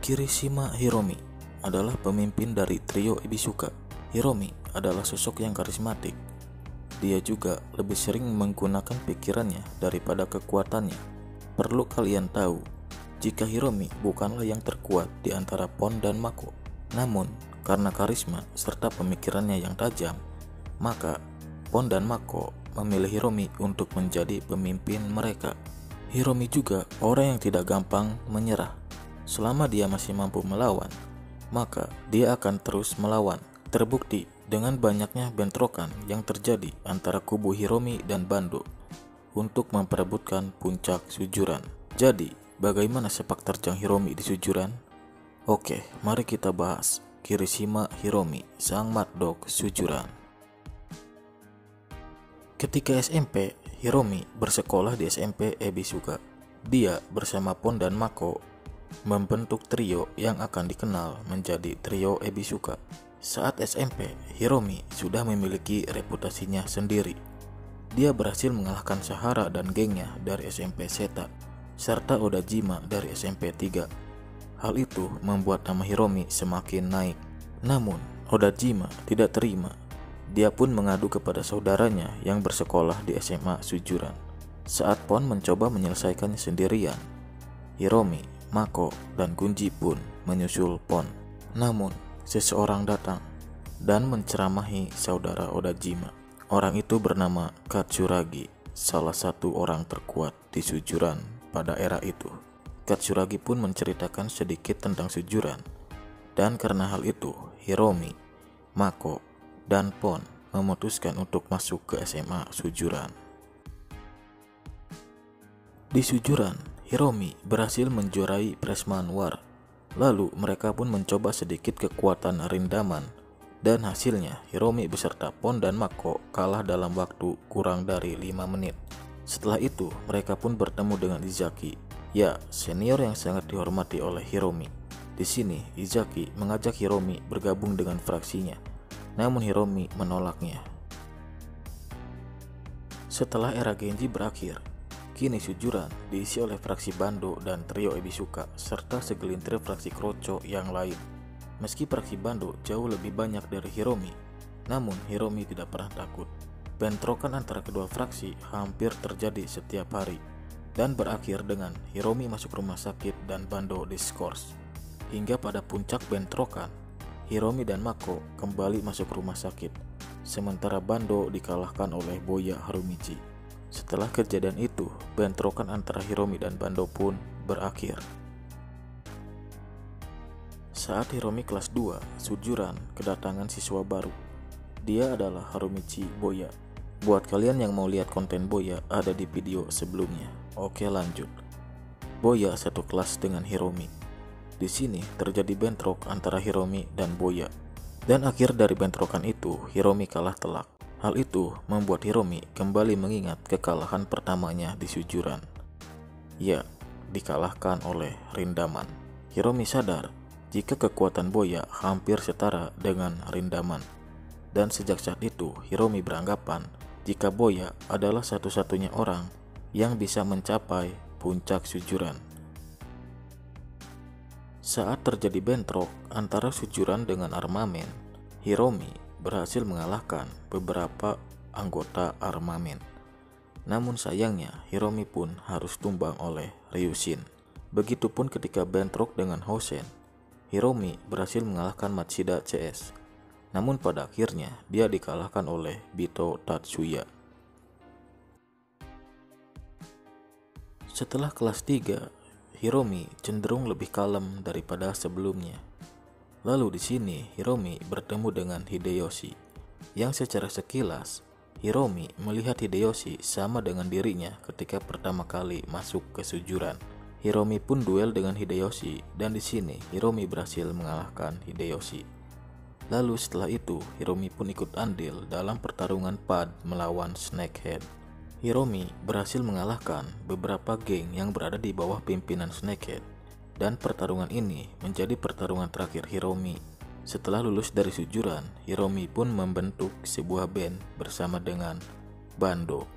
Kirishima Hiromi adalah pemimpin dari trio Ebisuka. Hiromi adalah sosok yang karismatik. Dia juga lebih sering menggunakan pikirannya daripada kekuatannya. Perlu kalian tahu, jika Hiromi bukanlah yang terkuat di antara Pon dan Mako. Namun, karena karisma serta pemikirannya yang tajam, maka Pon dan Mako memilih Hiromi untuk menjadi pemimpin mereka. Hiromi juga orang yang tidak gampang menyerah. Selama dia masih mampu melawan, maka dia akan terus melawan. Terbukti dengan banyaknya bentrokan yang terjadi antara kubu Hiromi dan Bando untuk memperebutkan puncak sujuran. Jadi, bagaimana sepak terjang Hiromi di sujuran? Oke, mari kita bahas Kirishima Hiromi, sang Mad-Dog sujuran. Ketika SMP, Hiromi bersekolah di SMP Ebisuka. Dia bersama Pon dan Mako membentuk trio yang akan dikenal menjadi trio Ebisuka. Saat SMP, Hiromi sudah memiliki reputasinya sendiri. Dia berhasil mengalahkan Sahara dan gengnya dari SMP Seta, serta Odajima dari SMP 3. Hal itu membuat nama Hiromi semakin naik. Namun, Odajima tidak terima. Dia pun mengadu kepada saudaranya yang bersekolah di SMA Sujuran. Saat Pon mencoba menyelesaikannya sendirian, Hiromi, Mako, dan Gunji pun menyusul Pon. Namun, seseorang datang dan menceramahi saudara Odajima. Orang itu bernama Katsuragi, salah satu orang terkuat di sujuran pada era itu. Katsuragi pun menceritakan sedikit tentang sujuran, dan karena hal itu, Hiromi, Mako, dan Pon memutuskan untuk masuk ke SMA Sujuran. Di sujuran, Hiromi berhasil menjuarai Freshman War. Lalu mereka pun mencoba sedikit kekuatan Rindaman, dan hasilnya Hiromi beserta Pon dan Mako kalah dalam waktu kurang dari 5 menit. Setelah itu mereka pun bertemu dengan Izaki, ya senior yang sangat dihormati oleh Hiromi. Di sini Izaki mengajak Hiromi bergabung dengan fraksinya, namun Hiromi menolaknya. Setelah era Genji berakhir, kini sujuran diisi oleh fraksi Bando dan trio Ebisuka serta segelintir fraksi Kroco yang lain. Meski fraksi Bando jauh lebih banyak dari Hiromi, namun Hiromi tidak pernah takut. Bentrokan antara kedua fraksi hampir terjadi setiap hari dan berakhir dengan Hiromi masuk rumah sakit dan Bando diskors. Hingga pada puncak bentrokan, Hiromi dan Mako kembali masuk rumah sakit, sementara Bando dikalahkan oleh Boya Harumichi. Setelah kejadian itu, bentrokan antara Hiromi dan Bando pun berakhir. Saat Hiromi kelas 2, sujuran kedatangan siswa baru. Dia adalah Harumichi Boya. Buat kalian yang mau lihat konten Boya, ada di video sebelumnya. Oke, lanjut. Boya satu kelas dengan Hiromi. Di sini terjadi bentrok antara Hiromi dan Boya. Dan akhir dari bentrokan itu, Hiromi kalah telak. Hal itu membuat Hiromi kembali mengingat kekalahan pertamanya di sujuran. Ya, dikalahkan oleh Rindaman. Hiromi sadar jika kekuatan Boya hampir setara dengan Rindaman. Dan sejak saat itu, Hiromi beranggapan jika Boya adalah satu-satunya orang yang bisa mencapai puncak sujuran. Saat terjadi bentrok antara sujuran dengan armamen, Hiromi berhasil mengalahkan beberapa anggota armamen. Namun sayangnya Hiromi pun harus tumbang oleh Ryushin. Begitupun ketika bentrok dengan Hosen, Hiromi berhasil mengalahkan Matsuda CS. Namun pada akhirnya dia dikalahkan oleh Bito Tatsuya. Setelah kelas 3, Hiromi cenderung lebih kalem daripada sebelumnya. Lalu di sini Hiromi bertemu dengan Hideyoshi, yang secara sekilas Hiromi melihat Hideyoshi sama dengan dirinya ketika pertama kali masuk ke sujuran. Hiromi pun duel dengan Hideyoshi dan di sini Hiromi berhasil mengalahkan Hideyoshi. Lalu setelah itu Hiromi pun ikut andil dalam pertarungan pad melawan Snakehead. Hiromi berhasil mengalahkan beberapa geng yang berada di bawah pimpinan Snakehead. Dan pertarungan ini menjadi pertarungan terakhir Hiromi. Setelah lulus dari sujuran, Hiromi pun membentuk sebuah band bersama dengan Bando.